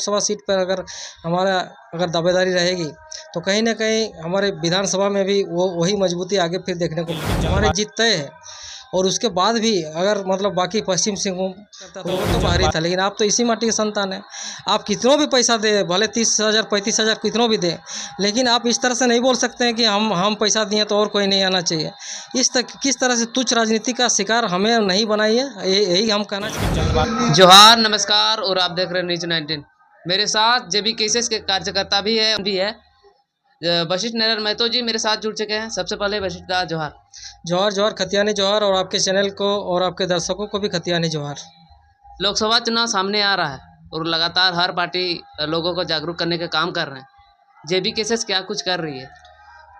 Lok Sabha seat पर अगर हमारा अगर दावेदारी रहेगी तो कहीं ना कहीं हमारे विधानसभा में भी वो वही मजबूती आगे फिर देखने को मिलेगी। हमारी जीत तय है और उसके बाद भी अगर मतलब बाकी पश्चिम सिंहभूम करता तो वो तो बाहर ही था, लेकिन आप तो इसी माटी के संतान हैं। आप कितनों भी पैसा दे, भले 30,000 35,000 कितनों भी दें, लेकिन आप इस तरह से नहीं बोल सकते हैं कि हम पैसा दिए तो और कोई नहीं आना चाहिए। किस तरह से तुच्छ राजनीति का शिकार हमें नहीं बनाइए, यही हम कहना चाहते। जोहार, नमस्कार और आप देख रहे हैं न्यूज 19। मेरे साथ जेबी केसेस के कार्यकर्ता भी है वशिष्ठ नारायण महतो जी मेरे साथ जुड़ चुके हैं। सबसे पहले वशिष्ठ दा जोहार। जोहार जोहार, खतियानी जोहार, और आपके चैनल को और आपके दर्शकों को भी खतियानी जोहार। लोकसभा चुनाव सामने आ रहा है और लगातार हर पार्टी लोगों को जागरूक करने का काम कर रहे हैं। जेबी केसेस क्या कुछ कर रही है?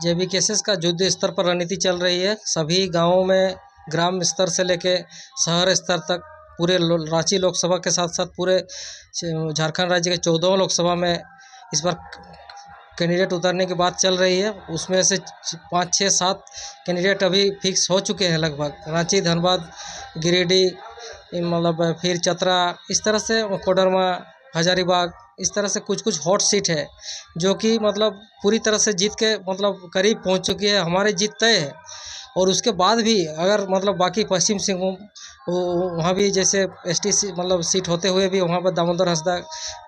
जेबी केसेस का युद्ध स्तर पर रणनीति चल रही है। सभी गाँवों में ग्राम स्तर से लेके शहर स्तर तक पूरे रांची लोकसभा के साथ साथ पूरे झारखंड राज्य के 14 लोकसभा में इस बार कैंडिडेट उतरने की बात चल रही है। उसमें से 5, 6, 7 कैंडिडेट अभी फिक्स हो चुके हैं लगभग। रांची, धनबाद, गिरिडीह, मतलब फिर चतरा, इस तरह से कोडरमा, हजारीबाग, इस तरह से कुछ कुछ हॉट सीट है जो कि मतलब पूरी तरह से जीत के मतलब करीब पहुंच चुकी है। हमारी जीत तय है और उसके बाद भी अगर मतलब बाकी पश्चिम सिंहभूम वहाँ भी जैसे एसटी मतलब सीट होते हुए भी वहाँ पर दामोदर हंसदा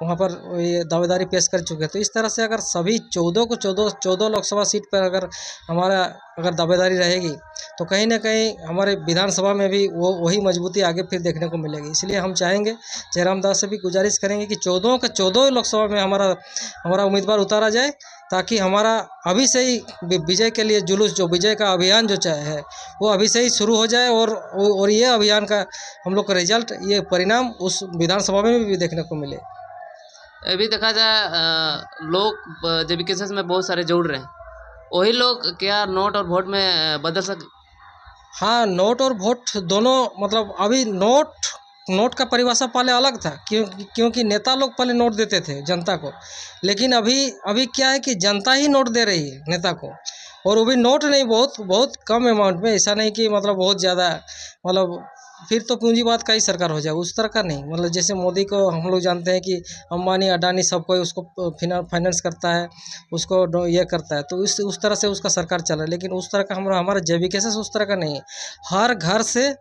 वहाँ पर ये दावेदारी पेश कर चुके हैं। तो इस तरह से अगर सभी 14 लोकसभा सीट पर अगर हमारा अगर दावेदारी रहेगी तो कहीं ना कहीं हमारे विधानसभा में भी वो वही मजबूती आगे फिर देखने को मिलेगी। इसलिए हम चाहेंगे, जयराम दास से भी गुजारिश करेंगे कि 14 लोकसभा में हमारा उम्मीदवार उतारा जाए, ताकि हमारा अभी से ही विजय के लिए जुलूस, जो विजय का अभियान जो है वो अभी से ही शुरू हो जाए और ये अभियान का हम लोग का रिजल्ट, ये परिणाम उस विधानसभा में भी देखने को मिले। अभी देखा जाए लोग जेबी केसेस में बहुत सारे जुड़ रहे हैं, वही लोग क्या नोट और वोट में बदल सके? हाँ, नोट और वोट दोनों, मतलब अभी नोट का परिभाषा पहले अलग था, क्योंकि नेता लोग पहले नोट देते थे जनता को, लेकिन अभी क्या है कि जनता ही नोट दे रही है नेता को, और वो भी नोट नहीं, बहुत बहुत कम अमाउंट में। ऐसा नहीं कि मतलब बहुत ज़्यादा, मतलब फिर तो पूंजीवाद का ही सरकार हो जाए, उस तरह का नहीं। मतलब जैसे मोदी को हम लोग जानते हैं कि अंबानी, अडानी सब कोई उसको फाइनेंस करता है, उसको ये करता है, तो उस तरह से उसका सरकार चल रहा है। लेकिन उस तरह का हमारा जेबी केसेस उस तरह का नहीं है। हर घर से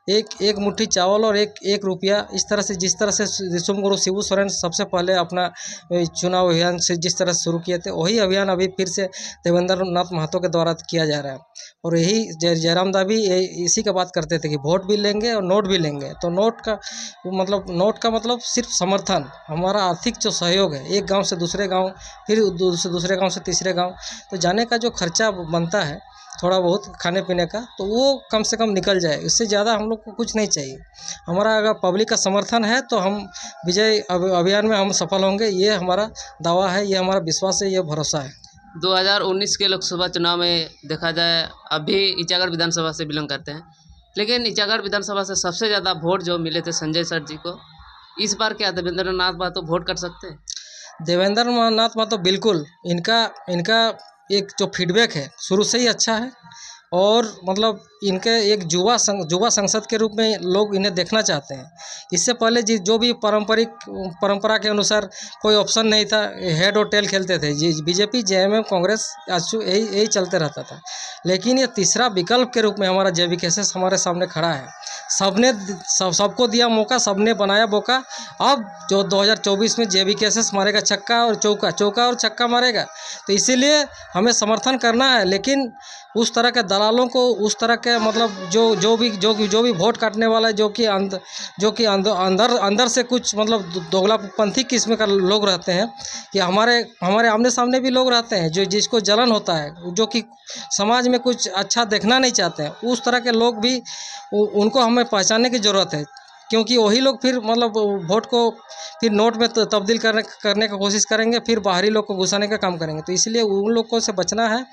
एक मुट्ठी चावल और एक रुपया, इस तरह से, जिस तरह से ऋषिमगुरु शिबू सोरेन सबसे पहले अपना चुनाव अभियान से जिस तरह से शुरू किए थे, वही अभियान अभी फिर से देवेंद्र नाथ महतो के द्वारा किया जा रहा है। और यही जयराम दा भी इसी का बात करते थे कि वोट भी लेंगे और नोट भी लेंगे। तो नोट का मतलब सिर्फ समर्थन, हमारा आर्थिक जो सहयोग है, एक गांव से दूसरे गांव, फिर दूसरे गांव से तीसरे गांव, तो जाने का जो खर्चा बनता है थोड़ा बहुत खाने पीने का, तो वो कम से कम निकल जाए। इससे ज़्यादा हम लोग को कुछ नहीं चाहिए। हमारा अगर पब्लिक का समर्थन है तो हम विजय अभियान में हम सफल होंगे, ये हमारा दावा है, ये हमारा विश्वास है, ये भरोसा है। 2019 के लोकसभा चुनाव में देखा जाए, अभी ईचागढ़ विधानसभा से बिलोंग करते हैं, लेकिन ईचागढ़ विधानसभा से सबसे ज़्यादा वोट जो मिले थे संजय सर जी को, इस बार क्या देवेंद्र नाथ महतो वोट कर सकते हैं? देवेंद्र नाथ महतो बिल्कुल, इनका एक जो फीडबैक है शुरू से ही अच्छा है, और मतलब इनके एक युवा संसद के रूप में लोग इन्हें देखना चाहते हैं। इससे पहले जो भी परंपरा के अनुसार कोई ऑप्शन नहीं था, हेड और टेल खेलते थे, बीजेपी, जेएमएम, कांग्रेस, आजसू, यही चलते रहता था। लेकिन ये तीसरा विकल्प के रूप में हमारा जेबी केसेस हमारे सामने खड़ा है। सबको दिया मौका, सबने बनाया मौका। अब जो 2024 में जेबी केसेस मारेगा छक्का और चौका मारेगा, तो इसीलिए हमें समर्थन करना है। लेकिन उस तरह के दलालों को, उस तरह के मतलब जो भी वोट काटने वाला है, जो कि अंदर से कुछ मतलब दोगलापंथी किस्म का लोग रहते हैं, कि हमारे आमने सामने भी लोग रहते हैं जिसको जलन होता है, जो कि समाज में कुछ अच्छा देखना नहीं चाहते हैं। उस तरह के लोग भी, उनको हमें पहचानने की ज़रूरत है, क्योंकि वही लोग फिर मतलब वोट को फिर नोट में तब्दील करने का कोशिश करेंगे, फिर बाहरी लोग को घुसाने का काम करेंगे। तो इसलिए उन लोगों से बचना है,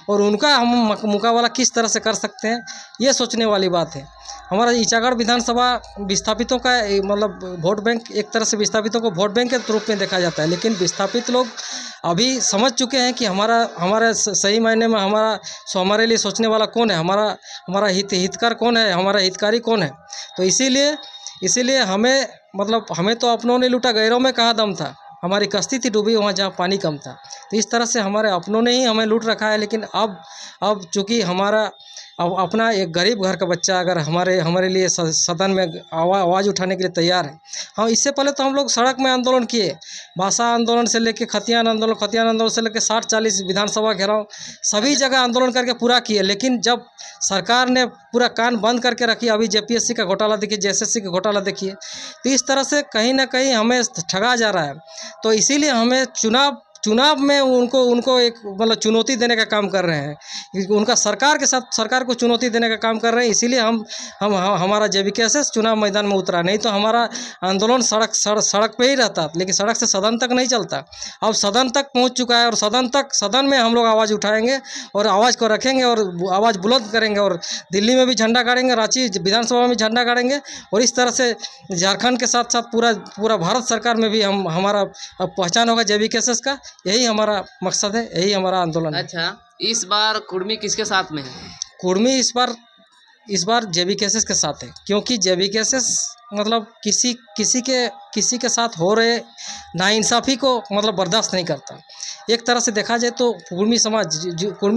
और उनका हम मुकाबला किस तरह से कर सकते हैं, ये सोचने वाली बात है। हमारा ईचागढ़ विधानसभा विस्थापितों का मतलब वोट बैंक, एक तरह से विस्थापितों को वोट बैंक के रूप में देखा जाता है, लेकिन विस्थापित लोग अभी समझ चुके हैं कि हमारा सही मायने में हमारे लिए सोचने वाला कौन है, हमारा हितकार कौन है, हमारा हितकारी कौन है। तो इसीलिए हमें तो अपनों ने लूटा, गैरों में कहाँ दम था। हमारी कश्ती थी डूबी वहाँ जहाँ पानी कम था। तो इस तरह से हमारे अपनों ने ही हमें लूट रखा है। लेकिन अब चूँकि हमारा अब अपना एक गरीब घर का बच्चा अगर हमारे लिए सदन में आवाज़ उठाने के लिए तैयार है। हाँ, इससे पहले तो हम लोग सड़क में आंदोलन किए, भाषा आंदोलन से लेके खतियान आंदोलन से लेके 60-40 विधानसभा घेराव सभी जगह आंदोलन करके पूरा किए। लेकिन जब सरकार ने पूरा कान बंद करके रखी, अभी जेपीएससी का घोटाला देखिए, जेएसएससी का घोटाला देखिए, तो इस तरह से कहीं ना कहीं हमें ठगा जा रहा है। तो इसीलिए हमें चुनाव में उनको एक मतलब चुनौती देने का काम कर रहे हैं। उनका सरकार को चुनौती देने का काम कर रहे हैं। इसीलिए हमारा जेवीकेएसएस चुनाव मैदान में उतरा। नहीं तो हमारा आंदोलन सड़क पे ही रहता, लेकिन सड़क से सदन तक नहीं चलता। अब सदन तक पहुंच चुका है और सदन में हम लोग आवाज़ उठाएंगे और आवाज़ को रखेंगे और आवाज़ बुलंद करेंगे। और दिल्ली में भी झंडा गाड़ेंगे, रांची विधानसभा में भी झंडा गाड़ेंगे। और इस तरह से झारखंड के साथ साथ पूरा भारत सरकार में भी हमारा पहचान होगा जेवीकेएसएस का। यही हमारा मकसद है, यही हमारा आंदोलन है। अच्छा, इस बार कुर्मी किसके साथ में है? कुर्मी इस बार जेवीकेएसएस के साथ है, क्योंकि जेवीकेएसएस मतलब किसी के साथ हो रहे नाइंसाफ़ी को मतलब बर्दाश्त नहीं करता। एक तरह से देखा जाए तो कुर्मी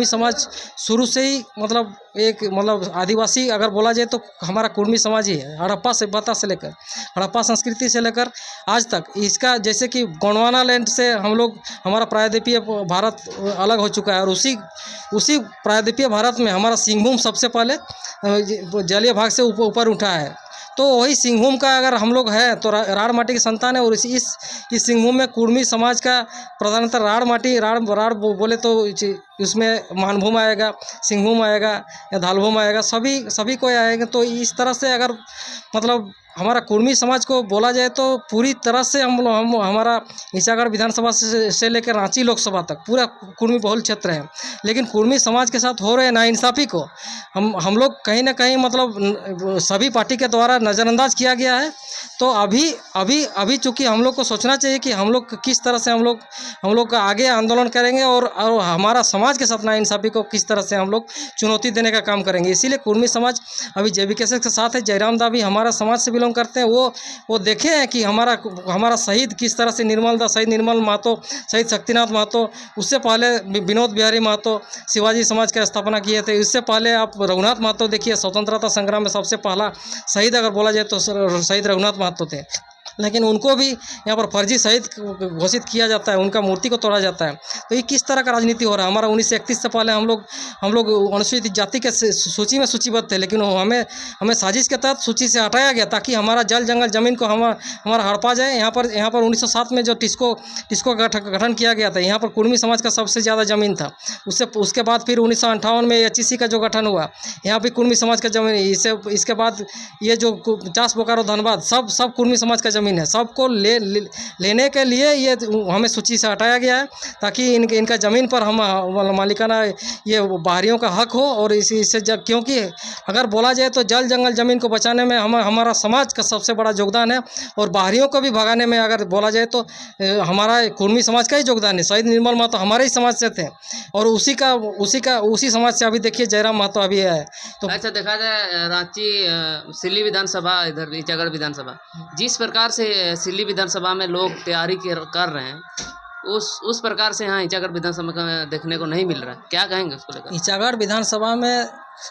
समाज शुरू से ही मतलब आदिवासी अगर बोला जाए तो हमारा कुर्मी समाज ही है। हड़प्पा सभ्यता से लेकर, हड़प्पा संस्कृति से लेकर आज तक इसका, जैसे कि गोंडवाना लैंड से हमारा प्रायद्वीपीय भारत अलग हो चुका है। और उसी प्रायद्वीपीय भारत में हमारा सिंहभूम सबसे पहले जलीय भाग से ऊपर उठा है। तो वही सिंहभूम का अगर हम लोग हैं तो राड़ माटी की संतान है। और इस सिंहभूम में कुर्मी समाज का प्रधानतः राड़ बोले तो उसमें मानभूम आएगा, सिंहभूम आएगा या धालभूम आएगा, सभी को आएगा। तो इस तरह से अगर मतलब हमारा कुर्मी समाज को बोला जाए तो पूरी तरह से हमारा ईचागढ़ विधानसभा से लेकर रांची लोकसभा तक पूरा कुर्मी बहुल क्षेत्र है। लेकिन कुर्मी समाज के साथ हो रहे नाइंसाफ़ी को हम लोग कहीं ना कहीं मतलब सभी पार्टी के द्वारा नज़रअंदाज किया गया है। तो अभी चूँकि हम लोग को सोचना चाहिए कि हम लोग किस तरह से हम लोग का आगे आंदोलन करेंगे और हमारा समाज के साथ नाइंसाफ़ी को किस तरह से हम लोग चुनौती देने का काम करेंगे। इसीलिए कुर्मी समाज अभी जेवीकेएसएस के साथ है। जयराम दा भी हमारा समाज से बिलोंग करते हैं। वो देखे हैं कि हमारा शहीद किस तरह से शहीद निर्मल महतो, शहीद शक्तिनाथ महतो, उससे पहले विनोद बिहारी महतो शिवाजी समाज का स्थापना किए थे। इससे पहले आप रघुनाथ महतो देखिए, स्वतंत्रता संग्राम में सबसे पहला शहीद अगर बोला जाए तो शहीद रघुनाथ महतो थे। लेकिन उनको भी यहाँ पर फर्जी शहीद घोषित किया जाता है, उनका मूर्ति को तोड़ा जाता है। तो ये किस तरह का राजनीति हो रहा है? हमारा 1931 से पहले हम लोग अनुसूचित जाति के सूची में सूचीबद्ध थे, लेकिन हमें साजिश के तहत सूची से हटाया गया ताकि हमारा जल जंगल ज़मीन को हमारा हड़पा जाए। यहाँ पर 1907 में जो टिस्को का गठन किया गया था, यहाँ पर कुर्मी समाज का सबसे ज़्यादा ज़मीन था। उसके बाद फिर 1958 में एचईसी का जो गठन हुआ, यहाँ भी कुर्मी समाज का ज़मीन। इसके बाद ये जो 50 बोकारो धनबाद सब कुर्मी समाज का ज़मीन है। सबको लेने के लिए ये हमें सूची से हटाया गया है ताकि इनका ज़मीन पर हम मालिकाना ये बाहरियों का हक हो। और इससे क्योंकि अगर बोला जाए तो जल जंगल ज़मीन को बचाने में हमारा समाज का सबसे बड़ा योगदान है। और बाहरियों को भी भगाने में अगर बोला जाए तो हमारा कुर्मी समाज का ही योगदान है। शहीद निर्मल महतो हमारे ही समाज से थे और उसी समाज से अभी देखिए जयराम महतो अभी है। तो अच्छा, देखा जाए रांची सिल्ली विधानसभा, इधर ईचागढ़ विधानसभा, जिस प्रकार से सिल्ली विधानसभा में लोग तैयारी कर रहे हैं, उस प्रकार से यहाँ ईचागढ़ विधानसभा में देखने को नहीं मिल रहा है। क्या कहेंगे उसको लेकर? ईचागढ़ विधानसभा में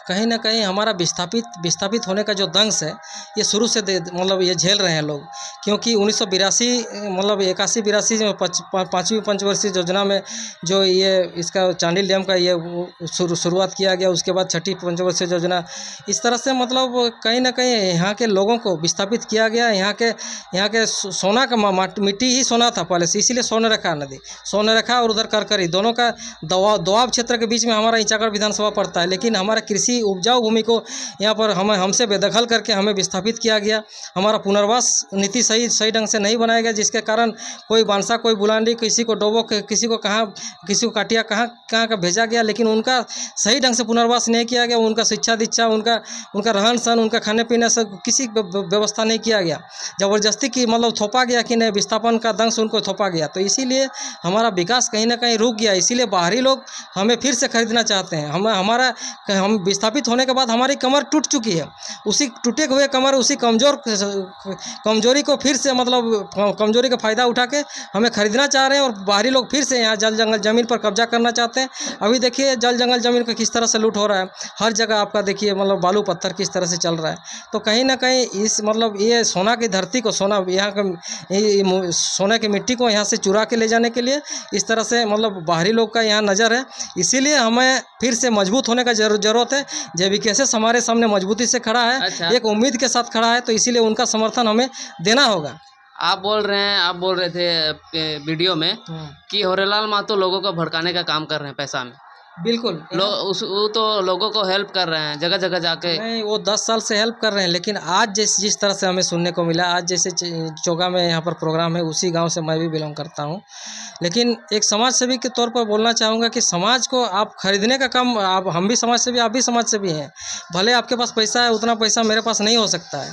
कहीं ना कहीं हमारा विस्थापित होने का जो दंश है, ये शुरू से मतलब ये झेल रहे हैं लोग। क्योंकि 1982 मतलब 81-82 में 5वीं पंचवर्षीय योजना में जो ये इसका चांडिल डैम का ये शुरुआत किया गया, उसके बाद 6ठी पंचवर्षीय योजना, इस तरह से मतलब कहीं ना कहीं यहाँ के लोगों को विस्थापित किया गया। यहाँ के सोना का मिट्टी ही सोना था पहले से, इसीलिए सोनरेखा नदी, सोनरेखा और उधर करकरी दोनों का दोआब क्षेत्र के बीच में हमारा ईचागढ़ विधानसभा पड़ता है। लेकिन हमारा कृषि उपजाऊ भूमि को यहाँ पर हमसे बेदखल करके हमें विस्थापित किया गया। हमारा पुनर्वास नीति सही ढंग से नहीं बनाया गया, जिसके कारण कोई बांसा, कोई बुलांडी, किसी को डोबो, किसी को काटिया कहाँ का भेजा गया। लेकिन उनका सही ढंग से पुनर्वास नहीं किया गया। उनका शिक्षा दीक्षा, उनका रहन सहन, उनका खाने पीने से किसी व्यवस्था नहीं किया गया। ज़बरदस्ती की मतलब थोपा गया कि नहीं, विस्थापन का दंश उनको थोपा गया। तो इसीलिए हमारा विकास कहीं ना कहीं रुक गया। इसीलिए बाहरी लोग हमें फिर से खरीदना चाहते हैं। हम विस्थापित होने के बाद हमारी कमर टूट चुकी है। उसी टूटे हुए कमर, उसी कमजोरी को फिर से मतलब कमजोरी का फ़ायदा उठा के हमें खरीदना चाह रहे हैं और बाहरी लोग फिर से यहाँ जल जंगल ज़मीन पर कब्जा करना चाहते हैं। अभी देखिए जल जंगल ज़मीन का किस तरह से लूट हो रहा है, हर जगह आपका देखिए मतलब बालू पत्थर किस तरह से चल रहा है। तो कहीं ना कहीं इस मतलब ये सोना की धरती को, सोना यहाँ का सोने की मिट्टी को यहाँ से चुरा के ले जाने के लिए इस तरह से मतलब बाहरी लोग का यहाँ नज़र है। इसीलिए हमें फिर से मजबूत होने का ज़रूरत है। JVKSS हमारे सामने मजबूती से खड़ा है, अच्छा। एक उम्मीद के साथ खड़ा है, तो इसीलिए उनका समर्थन हमें देना होगा। आप बोल रहे थे वीडियो में कि होरेलाल महतो लोगों को भड़काने का काम कर रहे हैं पैसा में। बिल्कुल वो तो लोगों को हेल्प कर रहे हैं जगह जगह जाके। नहीं, वो 10 साल से हेल्प कर रहे हैं, लेकिन आज जिस तरह से हमें सुनने को मिला, आज जैसे चोगा में यहाँ पर प्रोग्राम है, उसी गांव से मैं भी बिलोंग करता हूँ। लेकिन एक समाज सेवी के तौर पर बोलना चाहूँगा कि समाज को आप खरीदने का काम, आप हम भी समाज सेवी, आप भी समाज सेवी हैं। भले आपके पास पैसा है, उतना पैसा मेरे पास नहीं हो सकता है,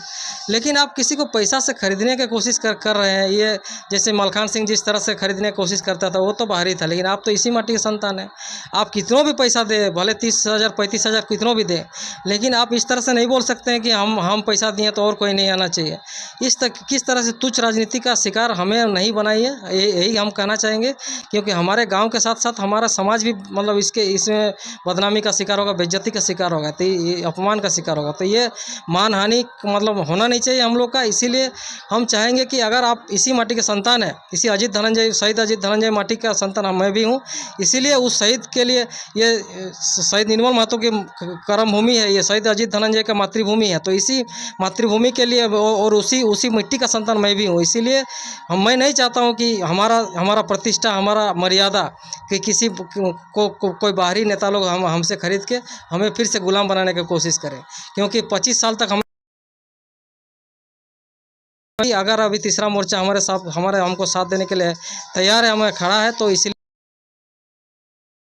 लेकिन आप किसी को पैसा से खरीदने की कोशिश कर रहे हैं। ये जैसे मलखान सिंह जिस तरह से खरीदने की कोशिश करता था, वो तो बाहरी था, लेकिन आप तो इसी माटी के संतान हैं। आप कितनों भी पैसा दे, भले 30,000 35,000 कितनों भी दे, लेकिन आप इस तरह से नहीं बोल सकते हैं कि हम पैसा दिए तो और कोई नहीं आना चाहिए। किस तरह से तुच्छ राजनीति का शिकार हमें नहीं बनाइए, यही हम कहना चाहेंगे। क्योंकि हमारे गांव के साथ साथ हमारा समाज भी मतलब इसमें बदनामी का शिकार होगा, बेइज्जती का शिकार होगा, तो ये अपमान का शिकार होगा। तो ये मानहानि मतलब होना नहीं चाहिए हम लोग का। इसीलिए हम चाहेंगे कि अगर आप इसी माटी के संतान हैं, इसी शहीद अजीत धनंजय माटी का संतान मैं भी हूँ, इसीलिए उस शहीद के लिए ये शहीद निर्मल महतो की कर्म भूमि है, ये शहीद अजीत धनंजय का मातृभूमि है। तो इसी मातृभूमि के लिए और उसी मिट्टी का संतान मैं भी हूँ। इसीलिए मैं नहीं चाहता हूँ कि हमारा प्रतिष्ठा, हमारा मर्यादा कि किसी को कोई बाहरी नेता लोग हमसे खरीद के हमें फिर से गुलाम बनाने की कोशिश करें। क्योंकि 25 साल तक अगर अभी तीसरा मोर्चा हमको साथ देने के लिए तैयार है, हमें खड़ा है, तो इसलिए